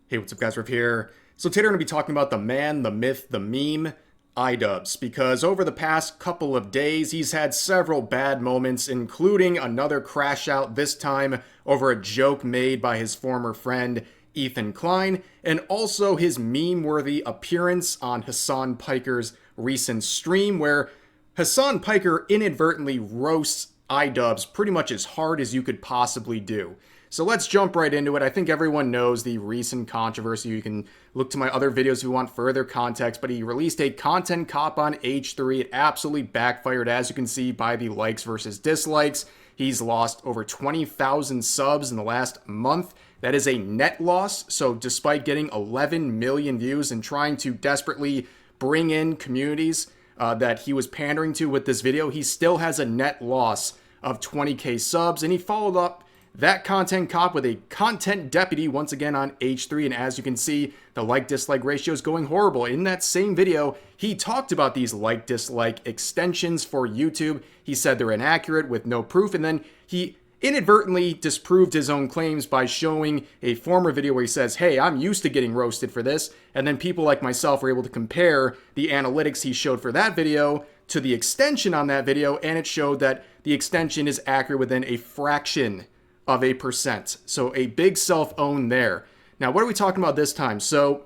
Hey, what's up guys, Riff here. So today we're going to be talking about the man, the myth, the meme, Idubbbz, because over the past couple of days, he's had several bad moments, including another crash out, this time over a joke made by his former friend, Ethan Klein, and also his meme-worthy appearance on Hasan Piker's recent stream, where Hasan Piker inadvertently roasts Idubbbz pretty much as hard as you could possibly do. So let's jump right into it. I think everyone knows the recent controversy. You can look to my other videos if you want further context, but he released a content cop on H3. It absolutely backfired, as you can see by the likes versus dislikes. He's lost over 20,000 subs in the last month. That is a net loss. So despite getting 11 million views and trying to desperately bring in communities that he was pandering to with this video, he still has a net loss of 20k subs, and he followed up that content cop with a content deputy once again on H3, and as you can see, the like-dislike ratio is going horrible. In that same video, he talked about these like-dislike extensions for YouTube. He said they're inaccurate with no proof, and then he inadvertently disproved his own claims by showing a former video where he says, hey, I'm used to getting roasted for this, and then people like myself were able to compare the analytics he showed for that video to the extension on that video, and it showed that the extension is accurate within a fraction of a percent. So a big self-own there. Now, what are we talking about this time? So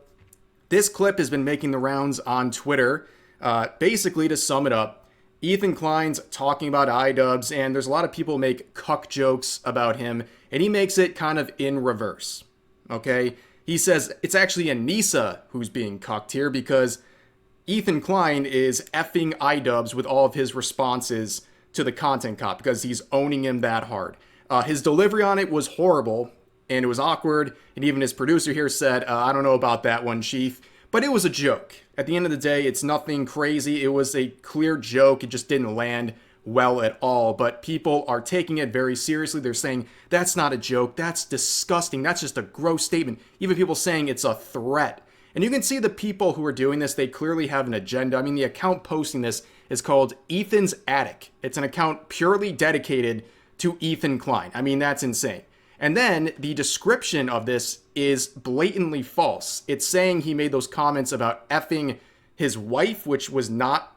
this clip has been making the rounds on Twitter. Basically, to sum it up, Ethan Klein's talking about Idubbbz, and there's a lot of people make cuck jokes about him, and he makes it kind of in reverse. Okay? He says it's actually Anissa who's being cucked here because Ethan Klein is effing Idubbbz with all of his responses to the content cop because he's owning him that hard. His delivery on it was horrible, and it was awkward, and even his producer here said, I don't know about that one, Chief, but it was a joke. At the end of the day, it's nothing crazy. It was a clear joke. It just didn't land well at all, but people are taking it very seriously. They're saying, that's not a joke. That's disgusting. That's just a gross statement. Even people saying it's a threat. And you can see the people who are doing this, they clearly have an agenda. I mean, the account posting this is called Ethan's Attic. It's an account purely dedicated to Ethan Klein. I mean, that's insane. And then the description of this is blatantly false. It's saying he made those comments about effing his wife, which was not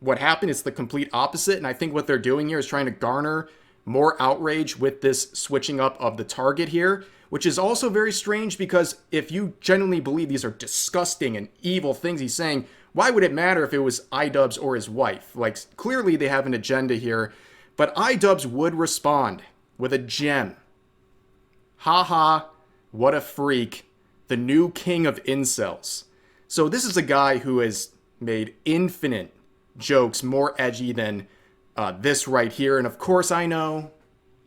what happened. It's the complete opposite. And I think what they're doing here is trying to garner more outrage with this switching up of the target here, which is also very strange because if you genuinely believe these are disgusting and evil things he's saying, why would it matter if it was Idubbbz or his wife? Like, clearly they have an agenda here. But Idubbbz would respond with a gem. Haha, what a freak. The new king of incels. So this is a guy who has made infinite jokes more edgy than this right here. And of course I know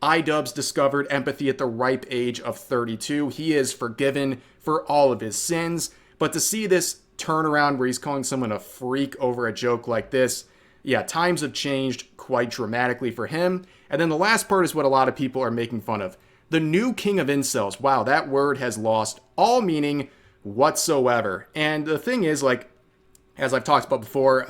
Idubbbz discovered empathy at the ripe age of 32. He is forgiven for all of his sins. But to see this turnaround where he's calling someone a freak over a joke like this, yeah, times have changed quite dramatically for him. And then the last part is what a lot of people are making fun of. The new king of incels. Wow, that word has lost all meaning whatsoever. And the thing is, like, as I've talked about before,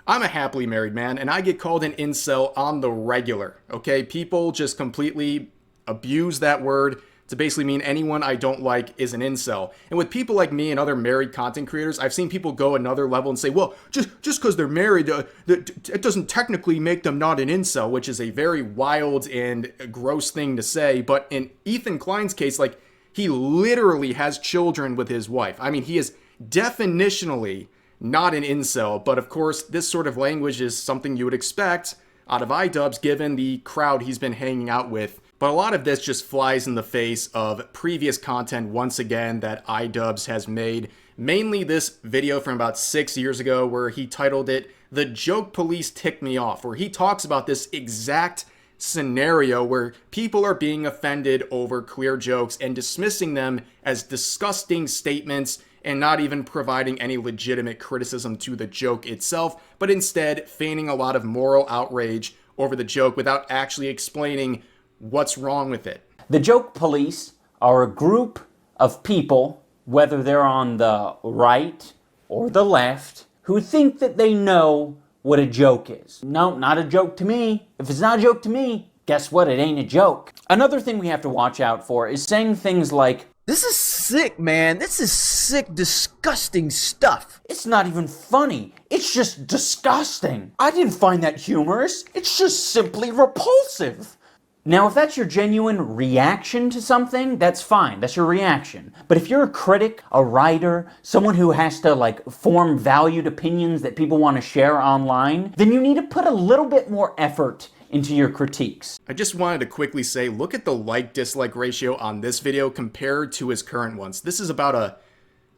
I'm a happily married man, and I get called an incel on the regular, okay? People just completely abuse that word to basically mean anyone I don't like is an incel. And with people like me and other married content creators, I've seen people go another level and say, well, just because they're married, it doesn't technically make them not an incel, which is a very wild and gross thing to say. But in Ethan Klein's case, like, he literally has children with his wife. I mean, he is definitionally not an incel. But of course, this sort of language is something you would expect out of Idubbbz given the crowd he's been hanging out with. But a lot of this just flies in the face of previous content, once again, that Idubbbz has made. Mainly this video from about 6 years ago where he titled it, "The Joke Police Ticked Me Off," where he talks about this exact scenario where people are being offended over queer jokes and dismissing them as disgusting statements and not even providing any legitimate criticism to the joke itself, but instead feigning a lot of moral outrage over the joke without actually explaining what's wrong with it. The joke police are a group of people, whether they're on the right or the left, who think that they know what a joke is. No, not a joke to me. If it's not a joke to me, guess what? It ain't a joke. Another thing we have to watch out for is saying things like, This is sick, man. This is sick, disgusting stuff. It's not even funny. It's just disgusting. I didn't find that humorous. It's just simply repulsive. Now, if that's your genuine reaction to something, that's fine. That's your reaction. But if you're a critic, a writer, someone who has to like form valued opinions that people want to share online, then you need to put a little bit more effort into your critiques. I just wanted to quickly say, look at the like-dislike ratio on this video compared to his current ones. This is about a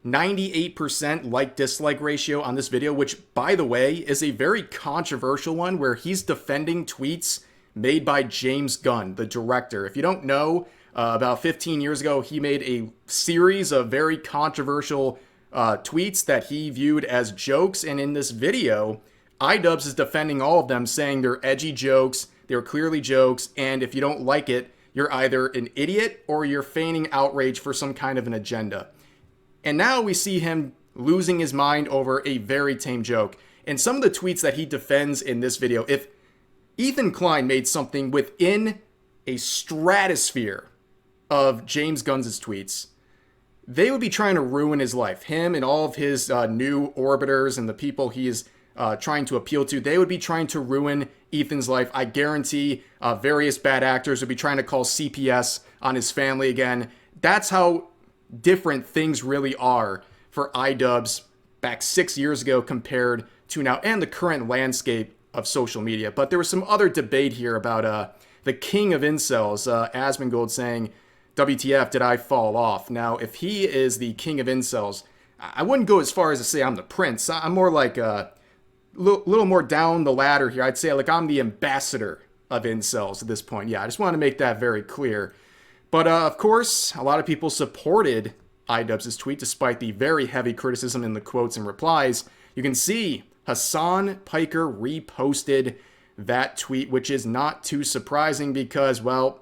98% like-dislike ratio on this video, which, by the way, is a very controversial one where he's defending tweets made by James Gunn, the director. If you don't know, about 15 years ago, he made a series of very controversial tweets that he viewed as jokes, and in this video, Idubbbz is defending all of them, saying they're edgy jokes, they're clearly jokes, and if you don't like it, you're either an idiot or you're feigning outrage for some kind of an agenda. And now we see him losing his mind over a very tame joke. And some of the tweets that he defends in this video, if Ethan Klein made something within a stratosphere of James Gunn's tweets, they would be trying to ruin his life. Him and all of his new orbiters and the people he is trying to appeal to, they would be trying to ruin Ethan's life. I guarantee various bad actors would be trying to call CPS on his family again. That's how different things really are for Idubbbz back 6 years ago compared to now, and the current landscape of social media. But there was some other debate here about the king of incels, Asmongold, saying, WTF, did I fall off? Now, if he is the king of incels, I wouldn't go as far as to say I'm the prince. I'm more like a little more down the ladder here. I'd say like I'm the ambassador of incels at this point. Yeah, I just want to make that very clear. But of course, a lot of people supported Idubbbz's tweet despite the very heavy criticism in the quotes and replies. You can see Hasan Piker reposted that tweet, which is not too surprising because, well,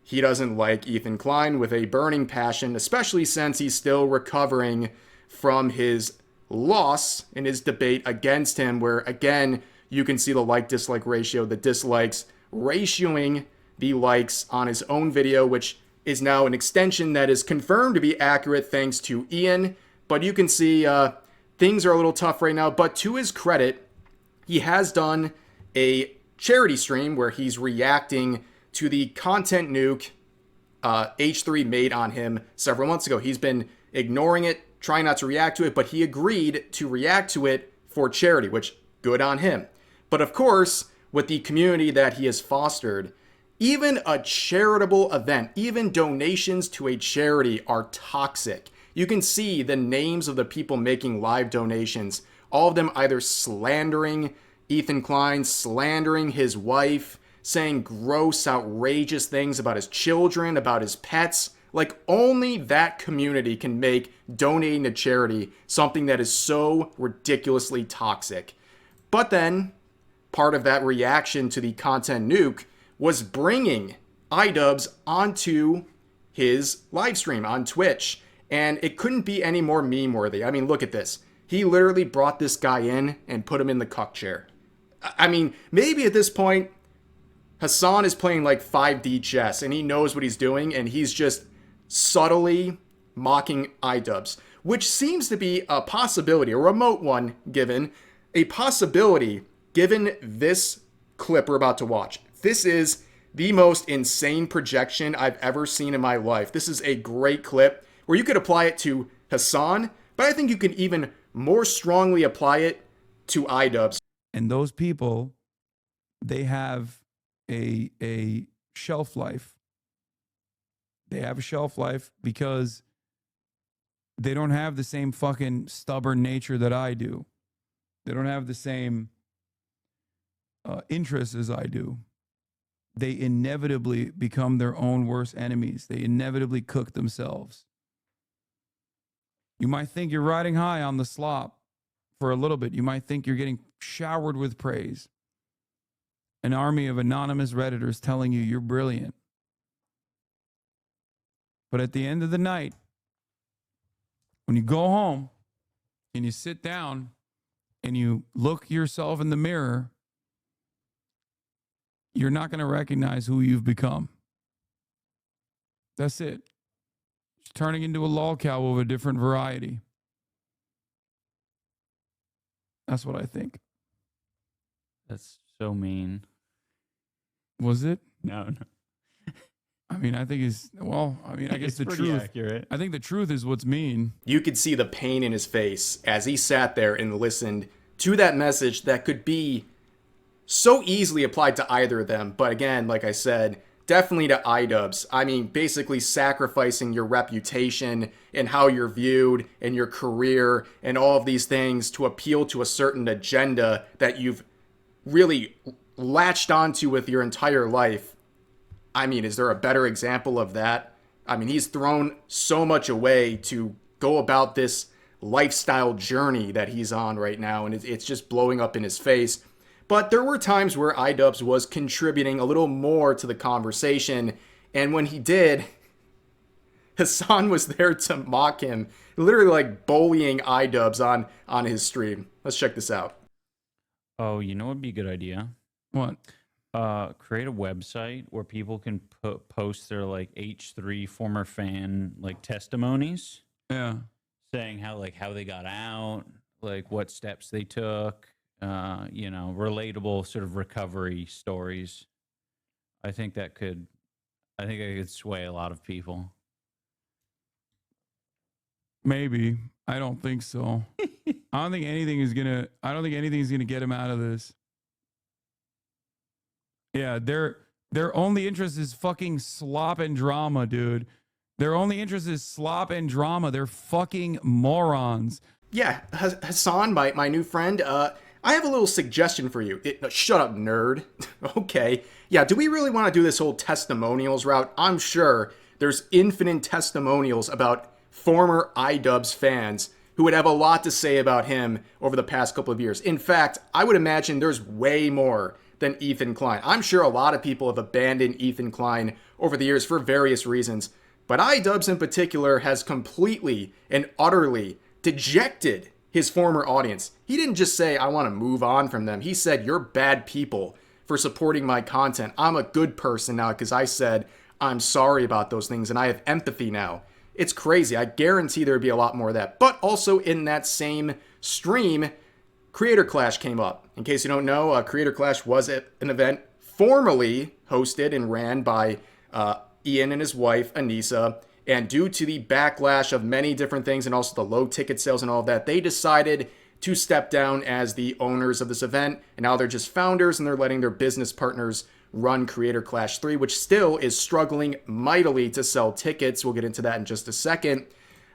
he doesn't like Ethan Klein with a burning passion, especially since he's still recovering from his loss in his debate against him, where, again, you can see the like-dislike ratio, the dislikes ratioing the likes on his own video, which is now an extension that is confirmed to be accurate thanks to Ian. But you can see things are a little tough right now. But to his credit, he has done a charity stream where he's reacting to the content nuke H3 made on him several months ago. He's been ignoring it, trying not to react to it, but he agreed to react to it for charity, which good on him. But of course, with the community that he has fostered, even a charitable event, even donations to a charity are toxic. You can see the names of the people making live donations, all of them either slandering Ethan Klein, slandering his wife, saying gross, outrageous things about his children, about his pets. Like, only that community can make donating to charity something that is so ridiculously toxic. But then, part of that reaction to the content nuke was bringing Idubbbz onto his live stream on Twitch. And it couldn't be any more meme-worthy. I mean, look at this. He literally brought this guy in and put him in the cuck chair. I mean, maybe at this point, Hasan is playing like 5D chess and he knows what he's doing and he's just subtly mocking Idubbbz, which seems to be a possibility, a remote one given, a possibility given this clip we're about to watch. This is the most insane projection I've ever seen in my life. This is a great clip where you could apply it to Hasan, but I think you can even more strongly apply it to Idubbbz. And those people, they have a shelf life. They have a shelf life because they don't have the same fucking stubborn nature that I do. They don't have the same interests as I do. They inevitably become their own worst enemies. They inevitably cook themselves. You might think you're riding high on the slop for a little bit. You might think you're getting showered with praise. An army of anonymous Redditors telling you you're brilliant. But at the end of the night, when you go home and you sit down and you look yourself in the mirror, you're not going to recognize who you've become. That's it. It's turning into a lol cow of a different variety. That's what I think. That's so mean. Was it? No. I mean, I think I guess It's the pretty truth. accurate. I think the truth is what's mean. You could see the pain in his face as he sat there and listened to that message that could be so easily applied to either of them. But again, like I said, definitely to Idubbbz. I mean, basically sacrificing your reputation and how you're viewed and your career and all of these things to appeal to a certain agenda that you've really latched onto with your entire life. I mean, is there a better example of that? I mean, he's thrown so much away to go about this lifestyle journey that he's on right now, and it's just blowing up in his face. But there were times where Idubbbz was contributing a little more to the conversation, and when he did, Hasan was there to mock him, literally like bullying Idubbbz on his stream. Let's check this out. Oh, you know what would be a good idea? What? Create a website where people can post their like H3 former fan like testimonies, Yeah. saying how they got out, like what steps they took, relatable sort of recovery stories. I think I could sway a lot of people. Maybe. I don't think so. I don't think anything's gonna get him out of this. Yeah, their only interest is fucking slop and drama, dude. Their only interest is slop and drama. They're fucking morons. Yeah, Hasan, my new friend, I have a little suggestion for you. No, shut up, nerd. Okay. Yeah, do we really want to do this whole testimonials route? I'm sure there's infinite testimonials about former Idubbbz fans who would have a lot to say about him over the past couple of years. In fact, I would imagine there's way more than Ethan Klein. I'm sure a lot of people have abandoned Ethan Klein over the years for various reasons, but Idubbbz in particular has completely and utterly dejected his former audience. He didn't just say, I want to move on from them. He said, you're bad people for supporting my content. I'm a good person now because I said I'm sorry about those things and I have empathy now. It's crazy. I guarantee there'd be a lot more of that. But also in that same stream, Creator Clash came up. In case you don't know, Creator Clash was an event formerly hosted and ran by Ian and his wife, Anissa. And due to the backlash of many different things and also the low ticket sales and all of that, they decided to step down as the owners of this event. And now they're just founders and they're letting their business partners run Creator Clash 3, which still is struggling mightily to sell tickets. We'll get into that in just a second.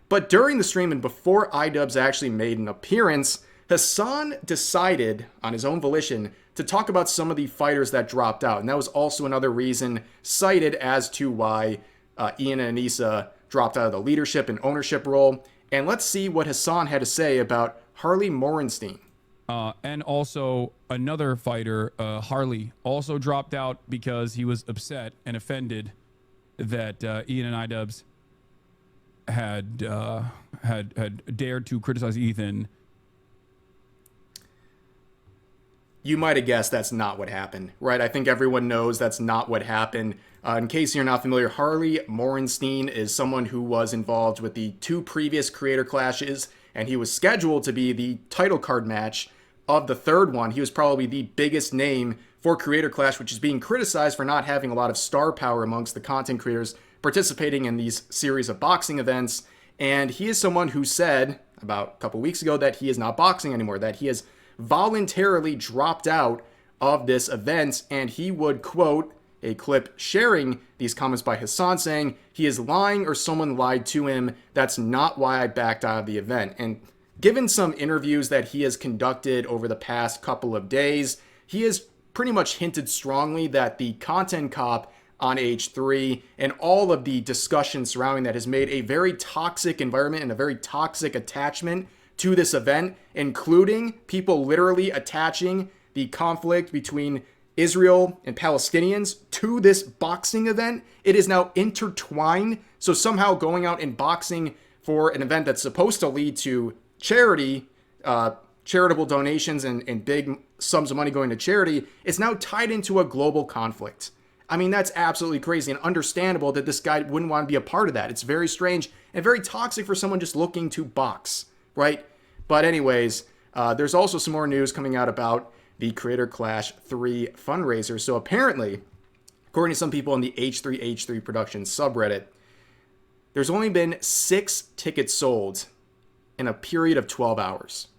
But during the stream and before Idubbbz actually made an appearance, Hasan decided on his own volition to talk about some of the fighters that dropped out. And that was also another reason cited as to why Ian and Anissa dropped out of the leadership and ownership role. And let's see what Hasan had to say about Harley Morenstein. And also another fighter, Harley, also dropped out because he was upset and offended that Ian and Idubbbz had dared to criticize Ethan. You might have guessed that's not what happened, right? I think everyone knows that's not what happened. In case you're not familiar, Harley Morenstein is someone who was involved with the 2 previous Creator Clashes, and he was scheduled to be the title card match of the 3rd one. He was probably the biggest name for Creator Clash, which is being criticized for not having a lot of star power amongst the content creators participating in these series of boxing events. And he is someone who said about a couple weeks ago that he is not boxing anymore, that he has voluntarily dropped out of this event, and he would quote a clip sharing these comments by Hasan saying, he is lying or someone lied to him. That's not why I backed out of the event. And given some interviews that he has conducted over the past couple of days, he has pretty much hinted strongly that the content cop on H3 and all of the discussion surrounding that has made a very toxic environment and a very toxic attachment to this event, including people literally attaching the conflict between Israel and Palestinians to this boxing event. It is now intertwined. So somehow going out and boxing for an event that's supposed to lead to charity, charitable donations and big sums of money going to charity, is now tied into a global conflict. I mean, that's absolutely crazy and understandable that this guy wouldn't want to be a part of that. It's very strange and very toxic for someone just looking to box, right? But anyways, there's also some more news coming out about the Creator Clash 3 fundraiser. So apparently, according to some people in the H3H3 Productions subreddit, there's only been 6 tickets sold in a period of 12 hours.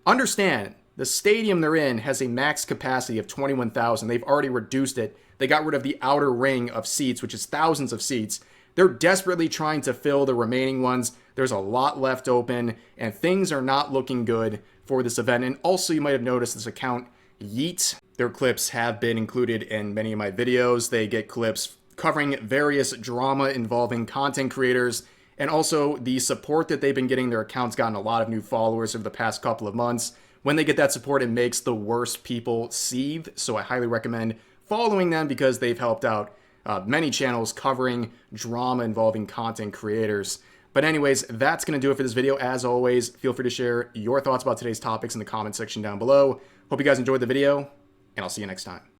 Understand, the stadium they're in has a max capacity of 21,000. They've already reduced it. They got rid of the outer ring of seats, which is thousands of seats. They're desperately trying to fill the remaining ones. There's a lot left open, and things are not looking good for this event. And also, you might have noticed this account, Yeet. Their clips have been included in many of my videos. They get clips covering various drama involving content creators, and also the support that they've been getting. Their account's gotten a lot of new followers over the past couple of months. When they get that support, it makes the worst people seethe. So I highly recommend following them because they've helped out many channels covering drama involving content creators. But anyways, that's going to do it for this video. As always, feel free to share your thoughts about today's topics in the comment section down below. Hope you guys enjoyed the video, and I'll see you next time.